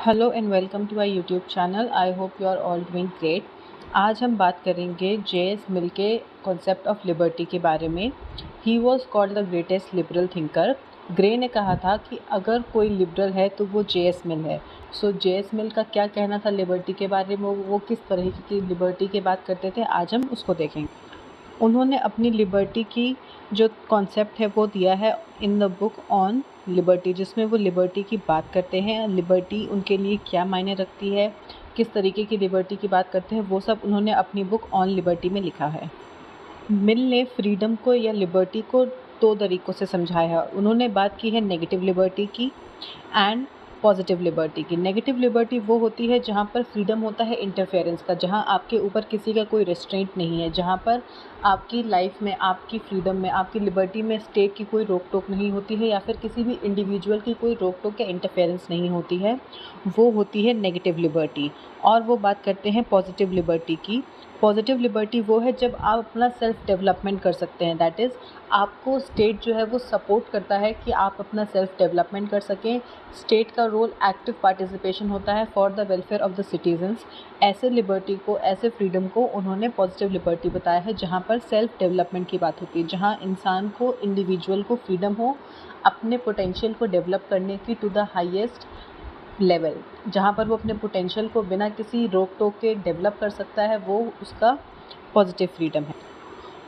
Hello and welcome to our YouTube channel. I hope you are all doing great. आज हम बात करेंगे JS. मिल के कॉन्सेप्ट ऑफ लिबर्टी के बारे में। He was called the greatest liberal thinker. Grey ने कहा था कि अगर कोई लिबरल है तो वो जे.एस. मिल है। सो जे.एस. मिल का क्या कहना था लिबर्टी के बारे में, वो किस तरह की लिबर्टी की बात करते थे, आज हम उसको देखेंगे। उन्होंने अपनी लिबर्टी की जो कॉन्सेप्ट है वो दिया है in the book on liberty, जिसमें वो लिबर्टी की बात करते हैं। लिबर्टी उनके लिए क्या मायने रखती है, किस तरीके की लिबर्टी की बात करते हैं, वो सब उन्होंने अपनी बुक ऑन लिबर्टी में लिखा है। मिल ने फ्रीडम को या लिबर्टी को दो तरीक़ों से समझाया। उन्होंने बात की है नेगेटिव लिबर्टी की एंड पॉजिटिव लिबर्टी की। नेगेटिव लिबर्टी वो होती है जहाँ पर फ्रीडम होता है इंटरफेरेंस का, जहाँ आपके ऊपर किसी का कोई रेस्ट्रेंट नहीं है, जहाँ पर आपकी लाइफ में, आपकी फ्रीडम में, आपकी लिबर्टी में स्टेट की कोई रोक टोक नहीं होती है, या फिर किसी भी इंडिविजुअल की कोई रोक टोक या इंटरफेरेंस नहीं होती है। वो होती है नेगेटिव लिबर्टी। और वो बात करते हैं पॉजिटिव लिबर्टी की। पॉजिटिव लिबर्टी वो है जब आप अपना सेल्फ डेवलपमेंट कर सकते हैं। दैट इज़, आपको स्टेट जो है वो सपोर्ट करता है कि आप अपना सेल्फ डेवलपमेंट कर सकें। स्टेट का रोल एक्टिव पार्टिसिपेशन होता है for the welfare of the citizens. ऐसे लिबर्टी को, ऐसे फ्रीडम को उन्होंने पॉजिटिव लिबर्टी बताया है, जहाँ पर सेल्फ डेवलपमेंट की बात होती है, जहाँ इंसान को, इंडिविजुअल को फ्रीडम हो अपने पोटेंशियल को डेवलप करने की टू द हाईएस्ट लेवल, जहाँ पर वो अपने पोटेंशियल को बिना किसी रोक टोक के डेवलप कर सकता है, वो उसका पॉजिटिव फ्रीडम है।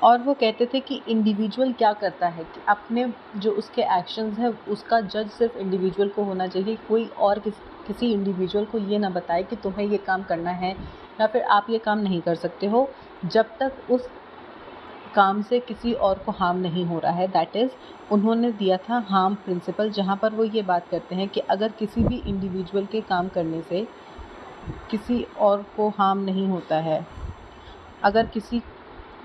और वो कहते थे कि इंडिविजुअल क्या करता है, कि अपने जो उसके एक्शंस हैं उसका जज सिर्फ इंडिविजुअल को होना चाहिए। कोई और किसी इंडिविजुअल को ये ना बताए कि तुम्हें ये काम करना है या फिर आप ये काम नहीं कर सकते हो, जब तक उस काम से किसी और को हार्म नहीं हो रहा है। दैट इज़, उन्होंने दिया था हार्म प्रिंसिपल, जहाँ पर वो ये बात करते हैं कि अगर किसी भी इंडिविजुअल के काम करने से किसी और को हार्म नहीं होता है, अगर किसी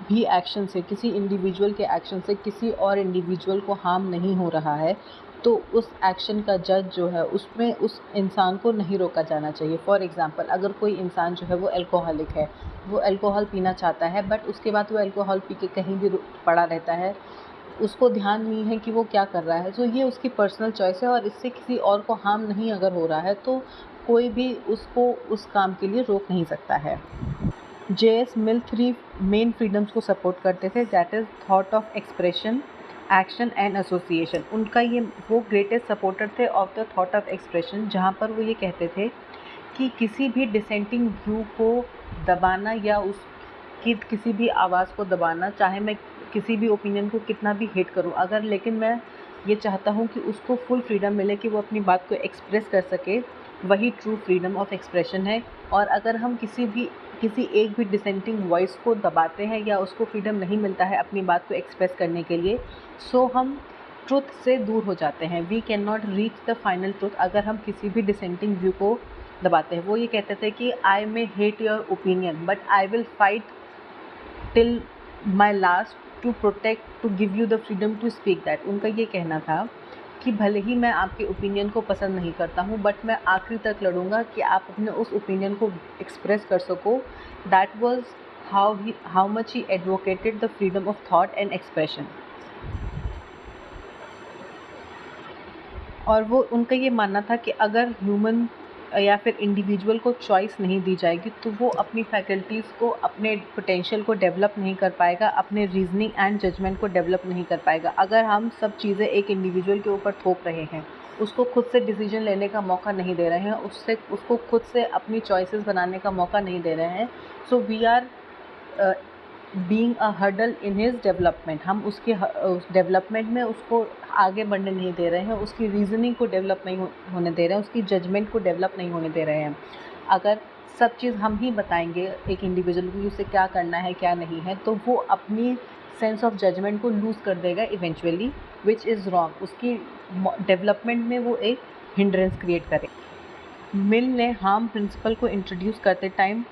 भी एक्शन से, किसी इंडिविजुअल के एक्शन से किसी और इंडिविजुअल को हार्म नहीं हो रहा है, तो उस एक्शन का जज जो है उसमें उस इंसान को नहीं रोका जाना चाहिए। फॉर एग्ज़ाम्पल, अगर कोई इंसान जो है वो अल्कोहलिक है, वो अल्कोहल पीना चाहता है, बट उसके बाद वो अल्कोहल पी के कहीं भी पड़ा रहता है, उसको ध्यान नहीं है कि वो क्या कर रहा है, तो ये उसकी पर्सनल चॉइस है और इससे किसी और को हार्म नहीं अगर हो रहा है तो कोई भी उसको उस काम के लिए रोक नहीं सकता है। जे.एस. मिल 3 मेन फ्रीडम्स को सपोर्ट करते थे। That is thought of expression, action and association. उनका ये, वो ग्रेटेस्ट सपोर्टर थे of the thought of expression, जहाँ पर वो ये कहते थे कि किसी भी डिसेंटिंग व्यू को दबाना या उसकी किसी भी आवाज़ को दबाना, चाहे मैं किसी भी ओपिनियन को कितना भी हेट करूं, अगर लेकिन मैं ये चाहता हूं कि उसको फुल फ्रीडम मिले कि वो अपनी बात को एक्सप्रेस कर सके, वही ट्रू फ्रीडम ऑफ एक्सप्रेशन है। और अगर हम किसी एक भी डिसेंटिंग वॉइस को दबाते हैं या उसको फ्रीडम नहीं मिलता है अपनी बात को एक्सप्रेस करने के लिए, सो हम ट्रुथ से दूर हो जाते हैं। We can not reach the final truth अगर हम किसी भी डिसेंटिंग व्यू को दबाते हैं। वो ये कहते थे कि I may hate your opinion but I will fight till my last to protect, to give you the freedom to speak that. उनका ये कहना था कि भले ही मैं आपके ओपिनियन को पसंद नहीं करता हूँ, बट मैं आखिरी तक लड़ूंगा कि आप अपने उस ओपिनियन को एक्सप्रेस कर सको। That was how much he advocated the freedom of thought and expression. और वो, उनका ये मानना था कि अगर ह्यूमन या फिर इंडिविजुअल को चॉइस नहीं दी जाएगी तो वो अपनी फैकल्टीज़ को, अपने पोटेंशियल को डेवलप नहीं कर पाएगा, अपने रीजनिंग एंड जजमेंट को डेवलप नहीं कर पाएगा। अगर हम सब चीज़ें एक इंडिविजुअल के ऊपर थोप रहे हैं, उसको खुद से डिसीजन लेने का मौका नहीं दे रहे हैं, उसको खुद से अपनी चॉइसेस बनाने का मौका नहीं दे रहे हैं, so we are being a hurdle in his development. हम उसके उस डेवलपमेंट में उसको आगे बढ़ने नहीं दे रहे हैं, उसकी रीजनिंग को डेवलप नहीं होने दे रहे हैं, उसकी जजमेंट को डेवलप नहीं होने दे रहे हैं। अगर सब चीज़ हम ही बताएंगे एक इंडिविजुअल को कि उसे क्या करना है क्या नहीं है, तो वो अपनी सेंस ऑफ जजमेंट को लूज़ कर देगा इवेंचुअली, विच इज़ रॉन्ग। उसकी डेवलपमेंट में वो एक हिंड्रेंस क्रिएट करे। मिल ने हार्म प्रिंसिपल को इंट्रोड्यूस करते टाइम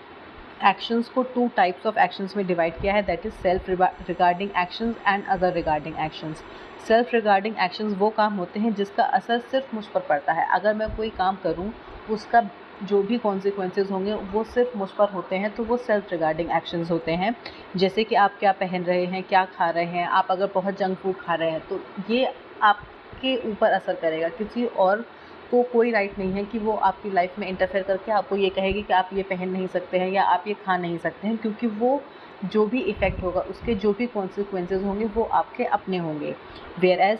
एक्शंस को 2 टाइप्स ऑफ एक्शंस में डिवाइड किया है। That is self regarding actions and other regarding actions. Self regarding actions वो काम होते हैं जिसका असर सिर्फ मुझ पर पड़ता है। अगर मैं कोई काम करूं, उसका जो भी कॉन्सिक्वेंसेस होंगे वो सिर्फ मुझ पर होते हैं, तो वो सेल्फ रिगार्डिंग एक्शंस होते हैं। जैसे कि आप क्या पहन रहे हैं, क्या खा रहे हैं, आप अगर बहुत जंक फूड खा रहे हैं तो ये आपके ऊपर असर करेगा, किसी और को कोई राइट नहीं है कि वो आपकी लाइफ में इंटरफेयर करके आपको ये कहेगी कि आप ये पहन नहीं सकते हैं या आप ये खा नहीं सकते हैं, क्योंकि वो जो भी इफ़ेक्ट होगा, उसके जो भी कॉन्सिक्वेंसेस होंगे वो आपके अपने होंगे। Whereas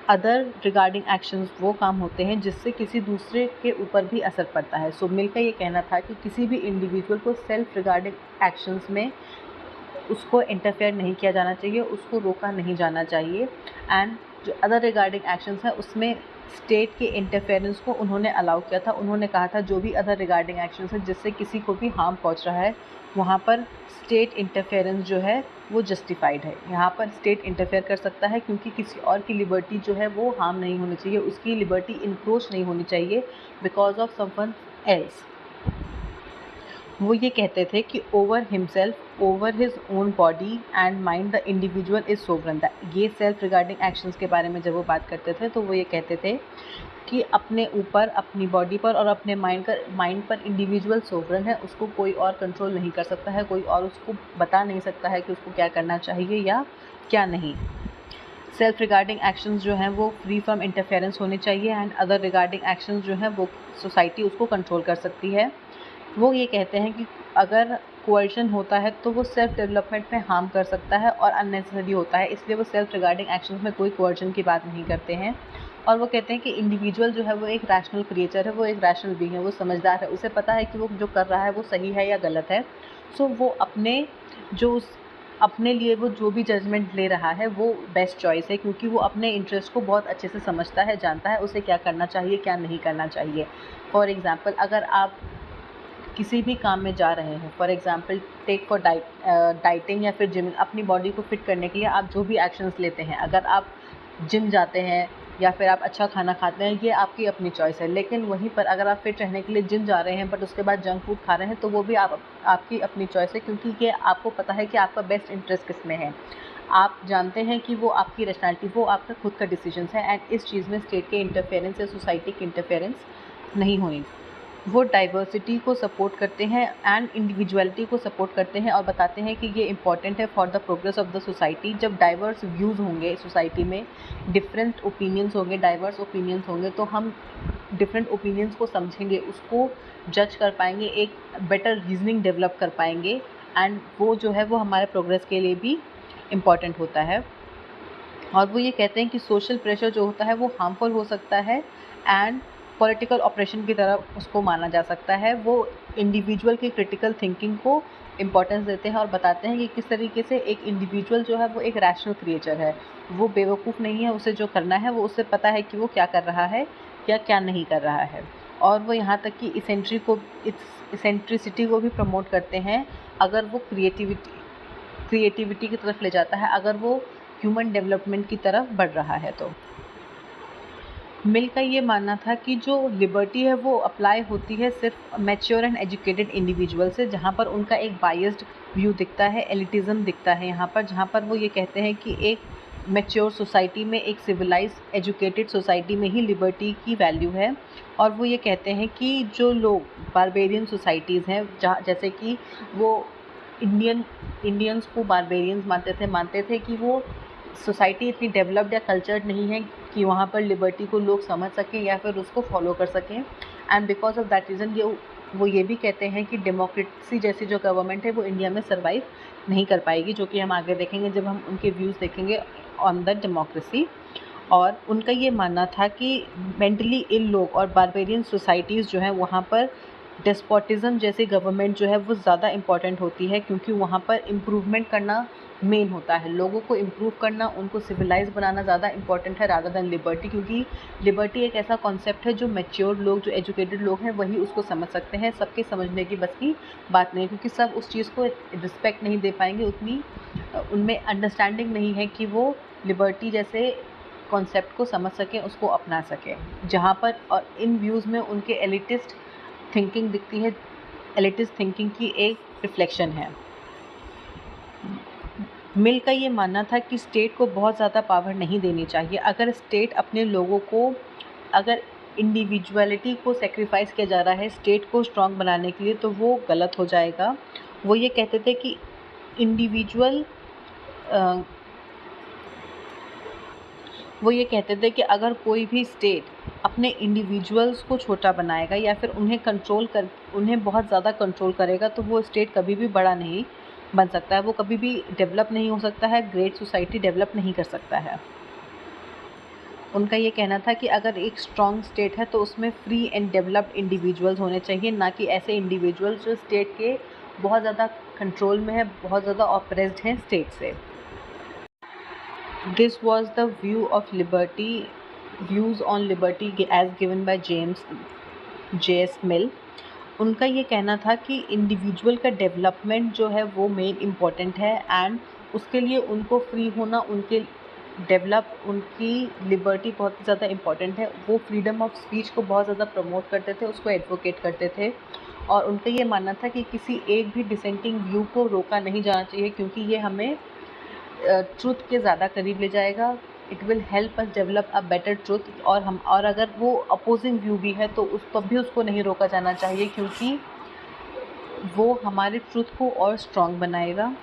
other regarding actions वो काम होते हैं जिससे किसी दूसरे के ऊपर भी असर पड़ता है। सो मिल का ये कहना था कि किसी भी इंडिविजुअल को सेल्फ रिगार्डिंग एक्शंस में उसको इंटरफेयर नहीं किया जाना चाहिए, उसको रोका नहीं जाना चाहिए। एंड जो अदर रिगार्डिंग एक्शंस है उसमें स्टेट के इंटरफेरेंस को उन्होंने अलाउ किया था। उन्होंने कहा था जो भी अदर रिगार्डिंग एक्शंस है जिससे किसी को भी हार्म पहुंच रहा है, वहाँ पर स्टेट इंटरफेरेंस जो है वो जस्टिफाइड है। यहाँ पर स्टेट इंटरफेयर कर सकता है क्योंकि किसी और की लिबर्टी जो है वो हार्म नहीं होनी चाहिए, उसकी लिबर्टी इंक्रोच नहीं होनी चाहिए बिकॉज ऑफ समवन एल्स। वो ये कहते थे कि over himself, over his own body and mind the individual is sovereign. ये सेल्फ रिगार्डिंग एक्शंस के बारे में जब वो बात करते थे तो वो ये कहते थे कि अपने ऊपर, अपनी बॉडी पर और अपने माइंड पर इंडिविजुअल सोवरन है, उसको कोई और कंट्रोल नहीं कर सकता है, कोई और उसको बता नहीं सकता है कि उसको क्या करना चाहिए या क्या नहीं। सेल्फ रिगार्डिंग एक्शंस जो हैं वो फ्री फ्रॉम इंटरफेरेंस होने चाहिए एंड अदर रिगार्डिंग एक्शंस जो हैं वो सोसाइटी उसको कंट्रोल कर सकती है। वो ये कहते हैं कि अगर कोअर्शन होता है तो वो सेल्फ डेवलपमेंट में हार्म कर सकता है और अननेसेसरी होता है, इसलिए वो सेल्फ रिगार्डिंग एक्शंस में कोई कोअर्शन की बात नहीं करते हैं। और वो कहते हैं कि इंडिविजुअल जो है वो एक रैशनल क्रिएचर है, वो एक रैशनल बीइंग है, वो समझदार है, उसे पता है कि वो जो कर रहा है वो सही है या गलत है। सो वो अपने लिए वो जो भी जजमेंट ले रहा है वो बेस्ट चॉइस है, क्योंकि वो अपने इंटरेस्ट को बहुत अच्छे से समझता है, जानता है उसे क्या करना चाहिए क्या नहीं करना चाहिए। फॉर एग्ज़ाम्पल, अगर आप किसी भी काम में जा रहे हैं, for example take for dieting या फिर जिम, अपनी बॉडी को फिट करने के लिए आप जो भी एक्शंस लेते हैं, अगर आप जिम जाते हैं या फिर आप अच्छा खाना खाते हैं, ये आपकी अपनी चॉइस है। लेकिन वहीं पर अगर आप फिट रहने के लिए जिम जा रहे हैं बट उसके बाद जंक फूड खा रहे हैं, तो वो भी आपकी अपनी चॉइस है, क्योंकि ये आपको पता है कि आपका बेस्ट इंटरेस्ट किस में है। आप जानते हैं कि वो आपकी रैशनैलिटी, वो आपका खुद का डिसीजन है एंड इस चीज़ में स्टेट के इंटरफेरेंस या सोसाइटी की इंटरफेरेंस नहीं होनी। वो डाइवर्सिटी को सपोर्ट करते हैं एंड इंडिविजुअलिटी को सपोर्ट करते हैं और बताते हैं कि ये इम्पॉर्टेंट है for the progress of the society. जब डाइवर्स व्यूज़ होंगे सोसाइटी में, डिफरेंट ओपिनियंस होंगे, डाइवर्स ओपिनियंस होंगे, तो हम डिफरेंट ओपिनियंस को समझेंगे, उसको जज कर पाएंगे, एक बेटर रीजनिंग डेवलप कर पाएंगे एंड वो जो है वो हमारे प्रोग्रेस के लिए भी इम्पॉर्टेंट होता है। और वो ये कहते हैं कि सोशल प्रेशर जो होता है वो हार्मफुल हो सकता है एंड पॉलिटिकल ऑपरेशन की तरह उसको माना जा सकता है। वो इंडिविजुअल की क्रिटिकल थिंकिंग को इम्पोर्टेंस देते हैं और बताते हैं कि किस तरीके से एक इंडिविजुअल जो है वो एक रैशनल क्रिएचर है, वो बेवकूफ़ नहीं है, उसे जो करना है वो उसे पता है कि वो क्या कर रहा है या क्या नहीं कर रहा है। और वो यहाँ तक कि इसेंट्रिसिटी को भी प्रमोट करते हैं अगर वो क्रिएटिविटी की तरफ ले जाता है, अगर वो ह्यूमन डेवलपमेंट की तरफ बढ़ रहा है। तो मिल का ये मानना था कि जो लिबर्टी है वो अप्लाई होती है सिर्फ मैच्योर एंड एजुकेटेड इंडिविजुअल से, जहाँ पर उनका एक बायस्ड व्यू दिखता है, एलिटिज़म दिखता है यहाँ पर, जहाँ पर वो ये कहते हैं कि एक मैच्योर सोसाइटी में, एक सिविलाइज एजुकेटेड सोसाइटी में ही लिबर्टी की वैल्यू है। और वो ये कहते हैं कि जो लोग बारबेरियन सोसाइटीज़ हैं, जहाँ जैसे कि वो इंडियंस को बारबेरियंस मानते थे कि वो सोसाइटी इतनी डेवलप्ड या कल्चर्ड नहीं है कि वहाँ पर लिबर्टी को लोग समझ सकें या फिर उसको फॉलो कर सकें। And because of that reason वो ये भी कहते हैं कि डेमोक्रेसी जैसी जो गवर्नमेंट है वो इंडिया में सर्वाइव नहीं कर पाएगी, जो कि हम आगे देखेंगे जब हम उनके व्यूज़ देखेंगे ऑन द डेमोक्रेसी। और उनका ये मानना था कि मेंटली इल लोग और बारबेरियन सोसाइटीज़ जो हैं वहाँ पर डेस्पोटिज़म जैसी गवर्नमेंट जो है वो ज़्यादा इम्पॉर्टेंट होती है, क्योंकि वहाँ पर इम्प्रूवमेंट करना मेन होता है, लोगों को इम्प्रूव करना, उनको सिविलाइज बनाना ज़्यादा इम्पॉर्टेंट है रादर दैन लिबर्टी। क्योंकि लिबर्टी एक ऐसा कॉन्सेप्ट है जो मैच्योर लोग, जो एजुकेटेड लोग हैं वही उसको समझ सकते हैं, सबके समझने की बस की बात नहीं है, क्योंकि सब उस चीज़ को रिस्पेक्ट नहीं दे पाएंगे, उतनी उनमें अंडरस्टैंडिंग नहीं है कि वो लिबर्टी जैसे कॉन्सेप्ट को समझ सकें, उसको अपना सकें। जहाँ पर और इन व्यूज़ में उनके एलिटिस्ट थिंकिंग दिखती है, एलिटिस्ट थिंकिंग की एक रिफ्लेक्शन है। मिल का ये मानना था कि स्टेट को बहुत ज़्यादा पावर नहीं देनी चाहिए। अगर स्टेट अपने लोगों को, अगर इंडिविजुअलिटी को सेक्रीफाइस किया जा रहा है स्टेट को स्ट्रॉन्ग बनाने के लिए, तो वो गलत हो जाएगा। वो ये कहते थे कि इंडिविजुअल वो ये कहते थे कि अगर कोई भी स्टेट अपने इंडिविजुअल्स को छोटा बनाएगा या फिर उन्हें बहुत ज़्यादा कंट्रोल करेगा, तो वो स्टेट कभी भी बड़ा नहीं बन सकता है, वो कभी भी डेवलप नहीं हो सकता है, ग्रेट सोसाइटी डेवलप नहीं कर सकता है। उनका ये कहना था कि अगर एक स्ट्रॉन्ग स्टेट है तो उसमें फ्री एंड डेवलप्ड इंडिविजुअल्स होने चाहिए, ना कि ऐसे इंडिविजुअल्स जो स्टेट के बहुत ज़्यादा कंट्रोल में है, बहुत ज़्यादा ऑप्रेस्ड हैं स्टेट से। This was the view of liberty, views on liberty as given by James J.S. Mill. उनका ये कहना था कि इंडिविजुअल का डेवलपमेंट जो है वो मेन इम्पॉर्टेंट है, एंड उसके लिए उनको फ्री होना, उनकी लिबर्टी बहुत ज़्यादा इम्पॉर्टेंट है। वो फ्रीडम ऑफ स्पीच को बहुत ज़्यादा प्रमोट करते थे, उसको एडवोकेट करते थे, और उनका ये मानना था कि किसी एक भी डिसेंटिंग व्यू को रोका नहीं जाना चाहिए, क्योंकि ये हमें ट्रुथ के ज़्यादा करीब ले जाएगा। It will help us develop a better truth. और अगर वो अपोजिंग व्यू भी है तो तब भी उसको नहीं रोका जाना चाहिए, क्योंकि वो हमारे ट्रुथ को और स्ट्रॉन्ग बनाएगा।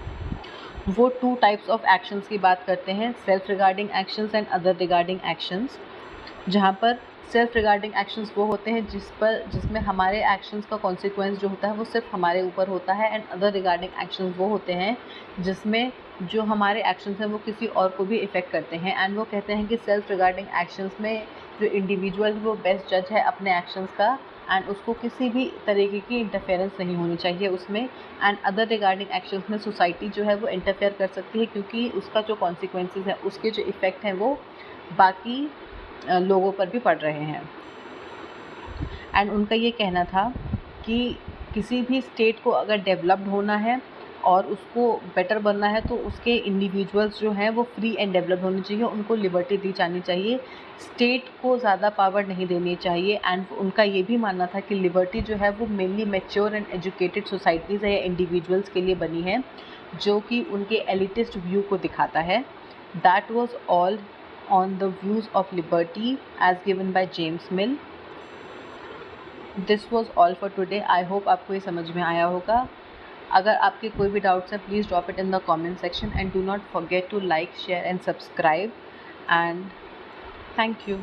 वो 2 टाइप्स ऑफ एक्शंस की बात करते हैं, self regarding actions and other regarding actions. जहाँ पर सेल्फ रिगार्डिंग एक्शंस वो होते हैं जिसमें हमारे एक्शंस का कॉन्सिक्वेंस जो होता है वो सिर्फ हमारे ऊपर होता है, एंड अदर रिगार्डिंग एक्शंस वो होते हैं जिसमें जो हमारे एक्शंस हैं वो किसी और को भी इफ़ेक्ट करते हैं। एंड वो कहते हैं कि सेल्फ रिगार्डिंग एक्शंस में जो इंडिविजुअल है वो बेस्ट जज है अपने एक्शंस का, एंड उसको किसी भी तरीके की इंटरफेरेंस नहीं होनी चाहिए उसमें। एंड अदर रिगार्डिंग एक्शंस में सोसाइटी जो है वो इंटरफेयर कर सकती है, क्योंकि उसका जो कॉन्सिक्वेंसेस है, उसके जो इफ़ेक्ट हैं वो बाकी लोगों पर भी पड़ रहे हैं। एंड उनका ये कहना था कि किसी भी स्टेट को अगर डेवलप्ड होना है और उसको बेटर बनना है तो उसके इंडिविजुअल्स जो हैं वो फ्री एंड डेवलप्ड होने चाहिए, उनको लिबर्टी दी जानी चाहिए, स्टेट को ज़्यादा पावर नहीं देनी चाहिए। एंड उनका ये भी मानना था कि लिबर्टी जो है वो mainly mature and educated societies है या इंडिविजुअल्स के लिए बनी है, जो कि उनके एलिटिस्ट व्यू को दिखाता है। That was all on the views of liberty as given by James Mill. This was all for today. I hope आपको ये समझ में आया होगा। अगर आपके कोई भी डाउट्स हैं, please drop it in the comment section and do not forget to like, share and subscribe, and thank you.